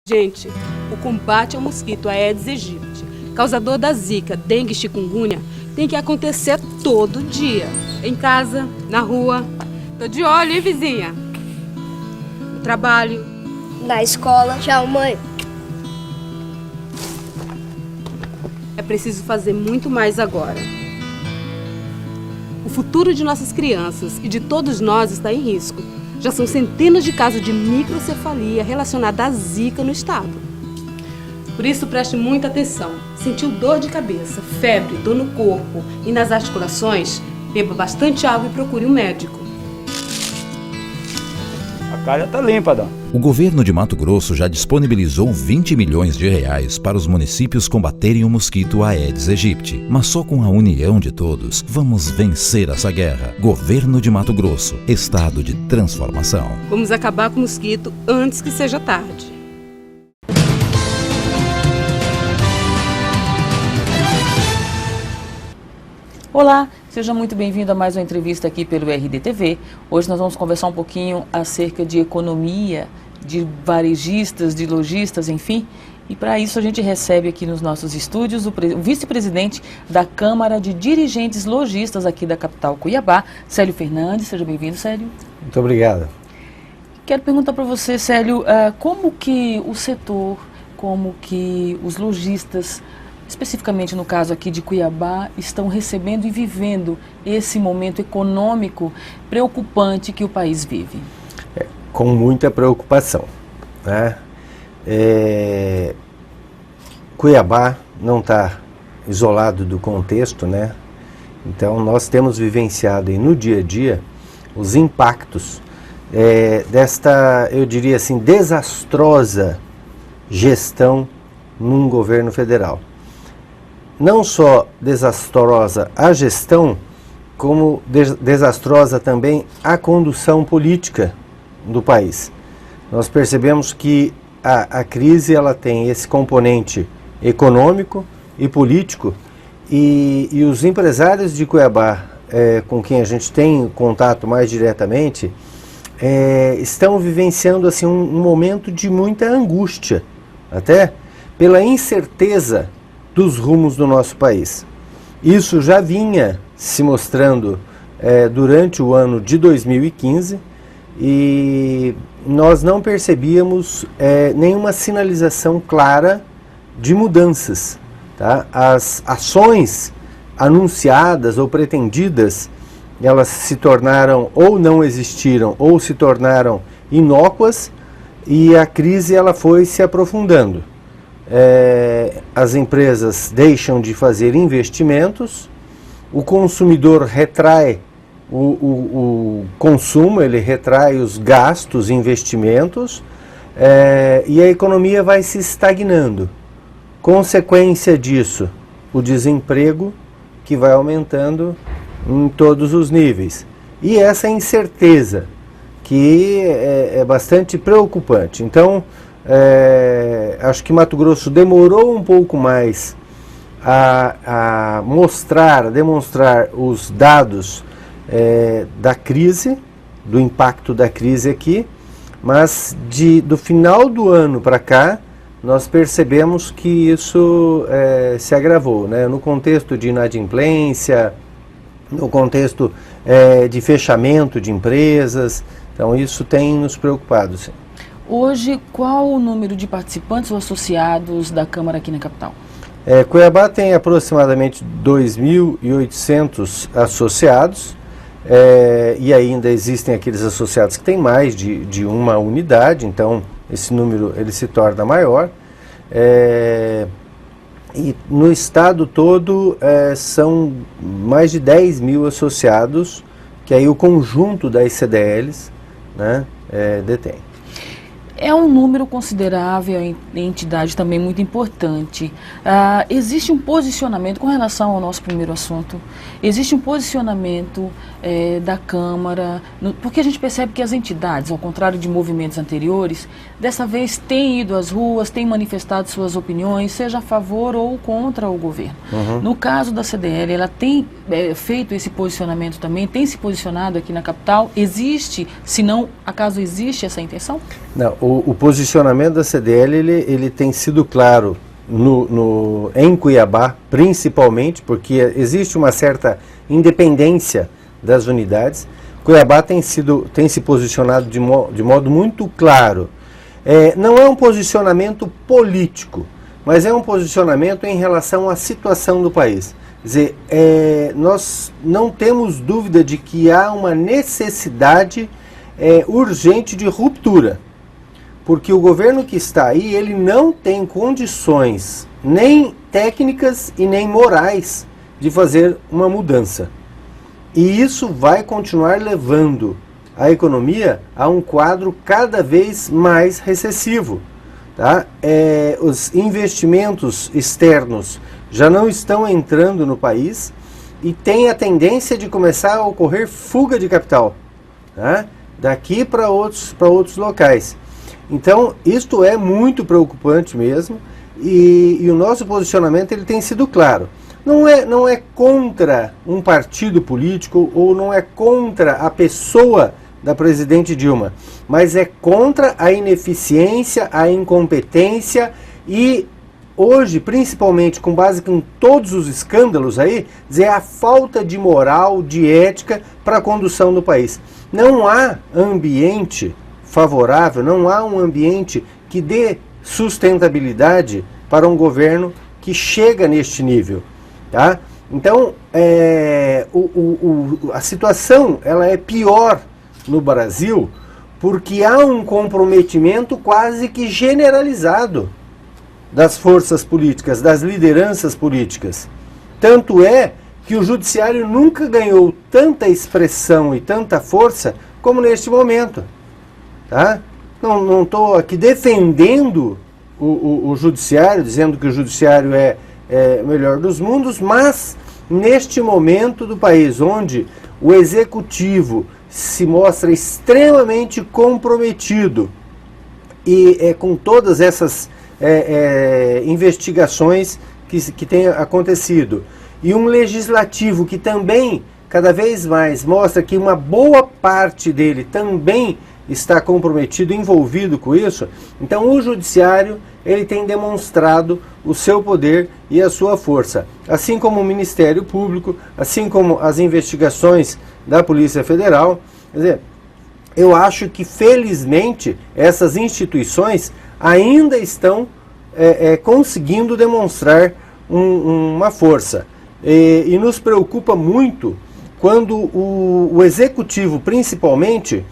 Gente, o combate ao mosquito Aedes aegypti, causador da zika, dengue e chikungunya, tem que acontecer todo dia. Em casa, na rua. Tô de olho, hein, vizinha? No trabalho. Na escola. Tchau, mãe. É preciso fazer muito mais agora. O futuro de nossas crianças e de todos nós está em risco. Já são centenas de casos de microcefalia relacionada à zika no estado. Por isso, preste muita atenção. Sentiu dor de cabeça, febre, dor no corpo e nas articulações? Beba bastante água e procure um médico. A casa tá limpa, Dona. O governo de Mato Grosso já disponibilizou 20 milhões de reais para os municípios combaterem o mosquito Aedes aegypti. Mas só com a união de todos, vamos vencer essa guerra. Governo de Mato Grosso, estado de transformação. Vamos acabar com o mosquito antes que seja tarde. Olá, seja muito bem-vindo a mais uma entrevista aqui pelo RDTV. Hoje nós vamos conversar um pouquinho acerca de economia, de varejistas, de lojistas, enfim. E para isso a gente recebe aqui nos nossos estúdios o vice-presidente da Câmara de Dirigentes Lojistas aqui da capital Cuiabá, Célio Fernandes. Seja bem-vindo, Célio. Muito obrigado. Quero perguntar para você, Célio, como que o setor, como que os lojistas, especificamente no caso aqui de Cuiabá, estão recebendo e vivendo esse momento econômico preocupante que o país vive? Com muita preocupação, né? Cuiabá não está isolado do contexto, né? Então nós temos vivenciado aí no dia a dia os impactos desta, eu diria assim, desastrosa gestão num governo federal. Não só desastrosa a gestão, como desastrosa também a condução política do país. Nós percebemos que a crise ela tem esse componente econômico e político e os empresários de Cuiabá, com quem a gente tem contato mais diretamente, estão vivenciando assim, um momento de muita angústia, até pela incerteza dos rumos do nosso país. Isso já vinha se mostrando durante o ano de 2015 e nós não percebíamos nenhuma sinalização clara de mudanças. Tá? As ações anunciadas ou pretendidas, elas se tornaram ou não existiram ou se tornaram inócuas e a crise ela foi se aprofundando. As empresas deixam de fazer investimentos, o consumidor retrai o consumo, ele retrai os gastos, investimentos, e a economia vai se estagnando. Consequência disso, o desemprego que vai aumentando em todos os níveis. E essa incerteza que é bastante preocupante. Então, acho que Mato Grosso demorou um pouco mais a demonstrar os dados da crise, do impacto da crise aqui, mas do final do ano para cá, nós percebemos que isso se agravou, né? No contexto de inadimplência, no contexto de fechamento de empresas, então isso tem nos preocupado, sim. Hoje, qual o número de participantes ou associados da Câmara aqui na capital? Cuiabá tem aproximadamente 2.800 associados, e ainda existem aqueles associados que têm mais de uma unidade, então esse número ele se torna maior. E no estado todo são mais de 10 mil associados, que aí o conjunto das CDLs, né, detém. É um número considerável, a entidade também muito importante. Existe um posicionamento, com relação ao nosso primeiro assunto, existe um posicionamento da Câmara, porque a gente percebe que as entidades, ao contrário de movimentos anteriores, dessa vez têm ido às ruas, têm manifestado suas opiniões, seja a favor ou contra o governo. Uhum. No caso da CDL, ela tem feito esse posicionamento também, tem se posicionado aqui na capital. Existe, se não, acaso existe essa intenção? Não, o posicionamento da CDL ele tem sido claro em Cuiabá, principalmente, porque existe uma certa independência das unidades. Cuiabá tem se posicionado de modo muito claro. Não é um posicionamento político, mas é um posicionamento em relação à situação do país. Quer dizer, nós não temos dúvida de que há uma necessidade urgente de ruptura, porque o governo que está aí, ele não tem condições nem técnicas e nem morais de fazer uma mudança. E isso vai continuar levando a economia a um quadro cada vez mais recessivo. Tá? Os investimentos externos já não estão entrando no país e tem a tendência de começar a ocorrer fuga de capital, tá? Daqui para outros locais. Então, isto é muito preocupante mesmo, e o nosso posicionamento ele tem sido claro. Não é contra um partido político ou não é contra a pessoa da presidente Dilma, mas é contra a ineficiência, a incompetência e hoje, principalmente com base em todos os escândalos aí, dizer a falta de moral, de ética para a condução do país. Não há ambiente favorável, não há um ambiente que dê sustentabilidade para um governo que chega neste nível. Tá? Então, a situação ela é pior no Brasil porque há um comprometimento quase que generalizado das forças políticas, das lideranças políticas. Tanto é que o judiciário nunca ganhou tanta expressão e tanta força como neste momento. Tá? Não estou aqui defendendo o judiciário, dizendo que o judiciário é o melhor dos mundos, mas neste momento do país, onde o executivo se mostra extremamente comprometido e com todas essas investigações que têm acontecido, e um legislativo que também, cada vez mais, mostra que uma boa parte dele também está comprometido, envolvido com isso, então o judiciário ele tem demonstrado o seu poder e a sua força, assim como o Ministério Público, assim como as investigações da Polícia Federal. Quer dizer, eu acho que felizmente essas instituições ainda estão conseguindo demonstrar uma força, e nos preocupa muito quando o executivo principalmente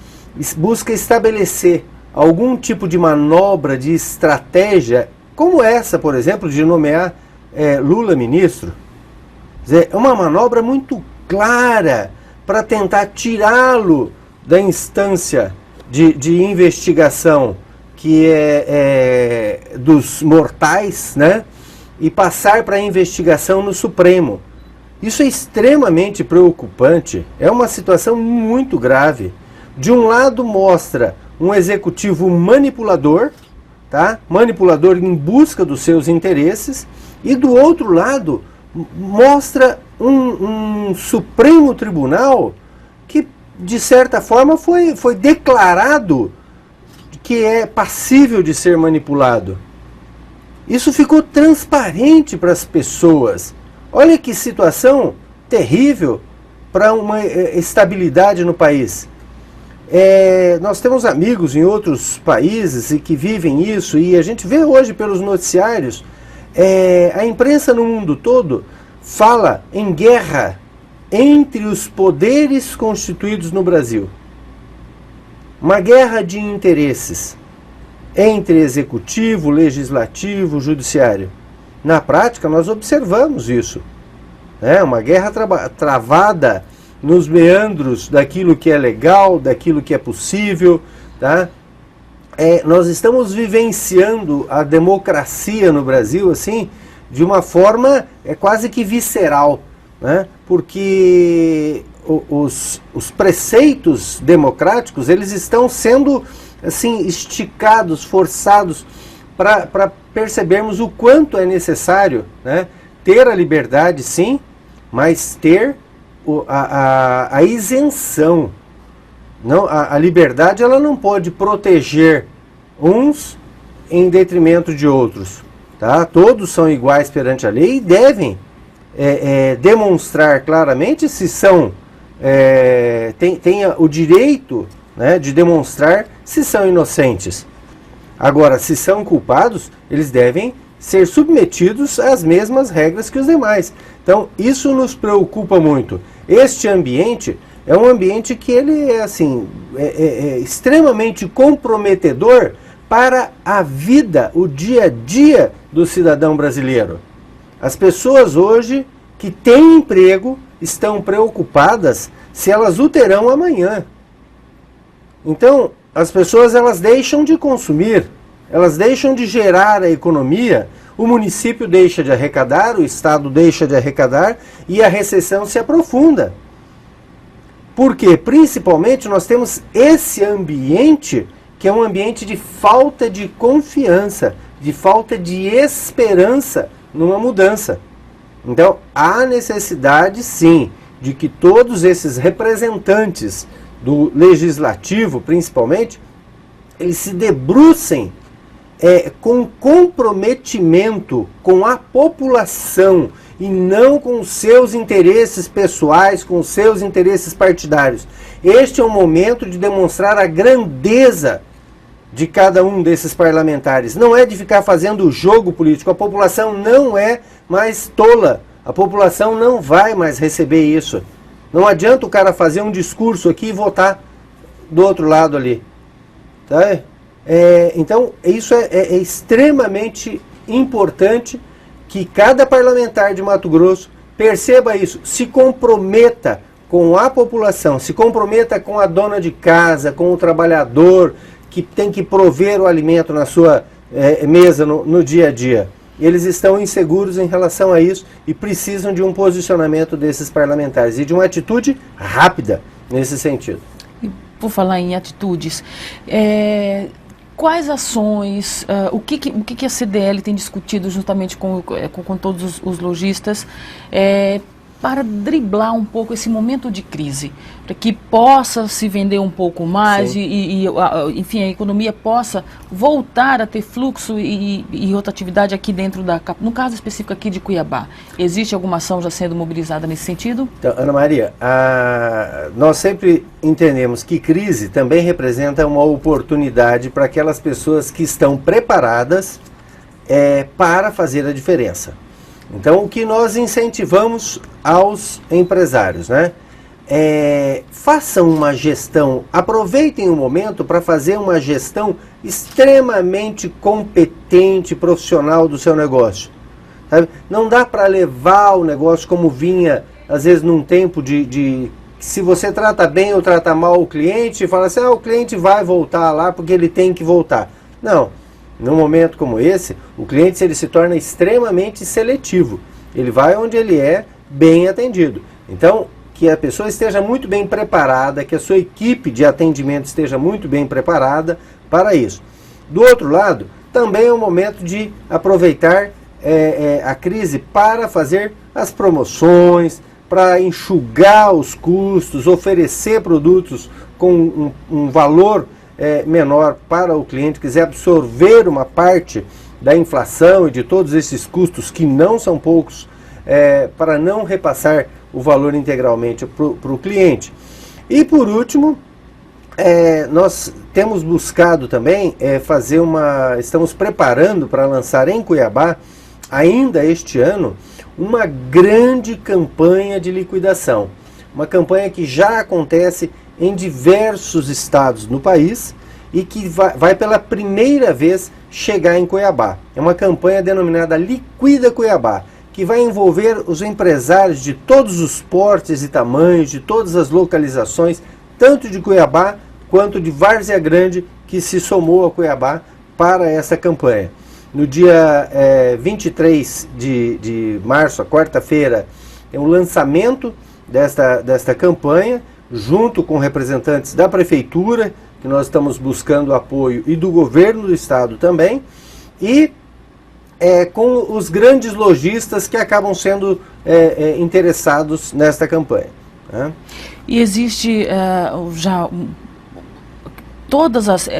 busca estabelecer algum tipo de manobra, de estratégia, como essa, por exemplo, de nomear Lula ministro. É uma manobra muito clara para tentar tirá-lo da instância de investigação que é dos mortais, né? E passar para a investigação no Supremo. Isso é extremamente preocupante, é uma situação muito grave. De um lado mostra um executivo manipulador, tá? Manipulador em busca dos seus interesses, e do outro lado mostra um Supremo Tribunal que, de certa forma, foi declarado que é passível de ser manipulado. Isso ficou transparente para as pessoas. Olha que situação terrível para uma estabilidade no país. Nós temos amigos em outros países e que vivem isso, e a gente vê hoje pelos noticiários, a imprensa no mundo todo fala em guerra entre os poderes constituídos no Brasil. Uma guerra de interesses entre executivo, legislativo, judiciário. Na prática, nós observamos isso. Uma guerra travada nos meandros daquilo que é legal, daquilo que é possível. Tá? Nós estamos vivenciando a democracia no Brasil assim, de uma forma quase que visceral, né? Porque os preceitos democráticos eles estão sendo assim, esticados, forçados para percebermos o quanto é necessário, né, ter a liberdade, sim, mas ter a isenção. Não, a liberdade ela não pode proteger uns em detrimento de outros. Tá? Todos são iguais perante a lei e devem demonstrar claramente se são, têm o direito, né, de demonstrar se são inocentes. Agora, se são culpados, eles devem ser submetidos às mesmas regras que os demais. Então, isso nos preocupa muito. Este ambiente é um ambiente que ele é, assim, extremamente comprometedor para a vida, o dia a dia do cidadão brasileiro. As pessoas hoje que têm emprego estão preocupadas se elas o terão amanhã. Então, as pessoas elas deixam de consumir, elas deixam de gerar a economia, o município deixa de arrecadar, o Estado deixa de arrecadar e a recessão se aprofunda. Porque, principalmente, nós temos esse ambiente que é um ambiente de falta de confiança, de falta de esperança numa mudança. Então, há necessidade, sim, de que todos esses representantes do legislativo, principalmente, eles se debrucem com comprometimento com a população e não com os seus interesses pessoais, com os seus interesses partidários. Este é o momento de demonstrar a grandeza de cada um desses parlamentares. Não é de ficar fazendo jogo político. A população não é mais tola. A população não vai mais receber isso. Não adianta o cara fazer um discurso aqui e votar do outro lado ali. Tá? Então, isso é extremamente importante que cada parlamentar de Mato Grosso perceba isso, se comprometa com a população, se comprometa com a dona de casa, com o trabalhador que tem que prover o alimento na sua mesa no dia a dia. Eles estão inseguros em relação a isso e precisam de um posicionamento desses parlamentares e de uma atitude rápida nesse sentido. E por falar em atitudes, quais ações, o que a CDL tem discutido juntamente com todos os lojistas para driblar um pouco esse momento de crise, para que possa se vender um pouco mais enfim, a economia possa voltar a ter fluxo e rotatividade aqui dentro no caso específico aqui de Cuiabá. Existe alguma ação já sendo mobilizada nesse sentido? Então, Ana Maria, nós sempre entendemos que crise também representa uma oportunidade para aquelas pessoas que estão preparadas para fazer a diferença. Então, o que nós incentivamos aos empresários, né? Façam uma gestão, aproveitem o momento para fazer uma gestão extremamente competente, profissional do seu negócio. Sabe? Não dá para levar o negócio como vinha, às vezes, num tempo de se você trata bem ou trata mal o cliente, fala assim, o cliente vai voltar lá porque ele tem que voltar. Não. Num momento como esse, o cliente ele se torna extremamente seletivo. Ele vai onde ele é bem atendido. Então, que a pessoa esteja muito bem preparada, que a sua equipe de atendimento esteja muito bem preparada para isso. Do outro lado, também é o momento de aproveitar a crise para fazer as promoções, para enxugar os custos, oferecer produtos com um valor menor para o cliente, quiser absorver uma parte da inflação e de todos esses custos que não são poucos, para não repassar o valor integralmente para o cliente. E por último, nós temos buscado também estamos preparando para lançar em Cuiabá, ainda este ano, uma grande campanha de liquidação. Uma campanha que já acontece em diversos estados no país e que vai pela primeira vez chegar em Cuiabá. É uma campanha denominada Liquida Cuiabá, que vai envolver os empresários de todos os portes e tamanhos, de todas as localizações, tanto de Cuiabá quanto de Várzea Grande, que se somou a Cuiabá para essa campanha. No dia 23 de março, a quarta-feira, é o lançamento desta campanha, junto com representantes da Prefeitura, que nós estamos buscando apoio, e do Governo do Estado também, e com os grandes lojistas que acabam sendo interessados nesta campanha. Né? E existe já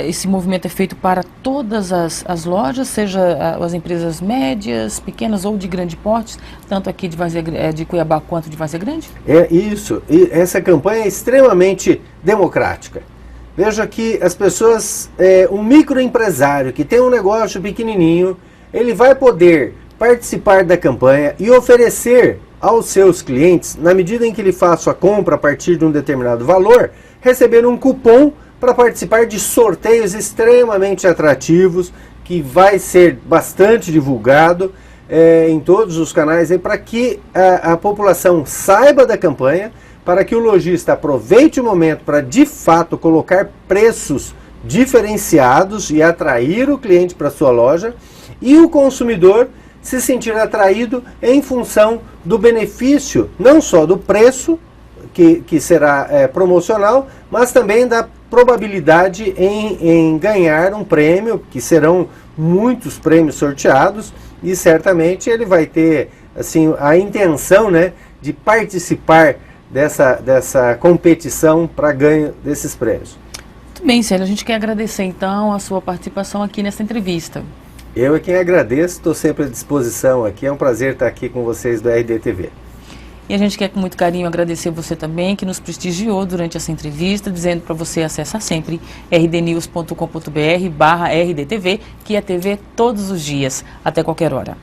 esse movimento é feito para todas as lojas, seja as empresas médias, pequenas ou de grande porte, tanto aqui de Cuiabá quanto de Várzea Grande? É isso, e essa campanha é extremamente democrática. Veja que as pessoas, um microempresário que tem um negócio pequenininho, ele vai poder participar da campanha e oferecer aos seus clientes, na medida em que ele faça a compra a partir de um determinado valor, receber um cupom para participar de sorteios extremamente atrativos, que vai ser bastante divulgado em todos os canais, para que a população saiba da campanha, para que o lojista aproveite o momento para de fato colocar preços diferenciados e atrair o cliente para sua loja, e o consumidor se sentir atraído em função do benefício, não só do preço, que será promocional, mas também da probabilidade em ganhar um prêmio, que serão muitos prêmios sorteados, e certamente ele vai ter assim, a intenção, né, de participar dessa competição para ganho desses prêmios. Muito bem, Célio, a gente quer agradecer então a sua participação aqui nessa entrevista. Eu é quem agradeço, estou sempre à disposição aqui, é um prazer estar aqui com vocês do RDTV. E a gente quer com muito carinho agradecer você também, que nos prestigiou durante essa entrevista, dizendo para você acessar sempre rdnews.com.br/rdtv, que é TV todos os dias, até qualquer hora.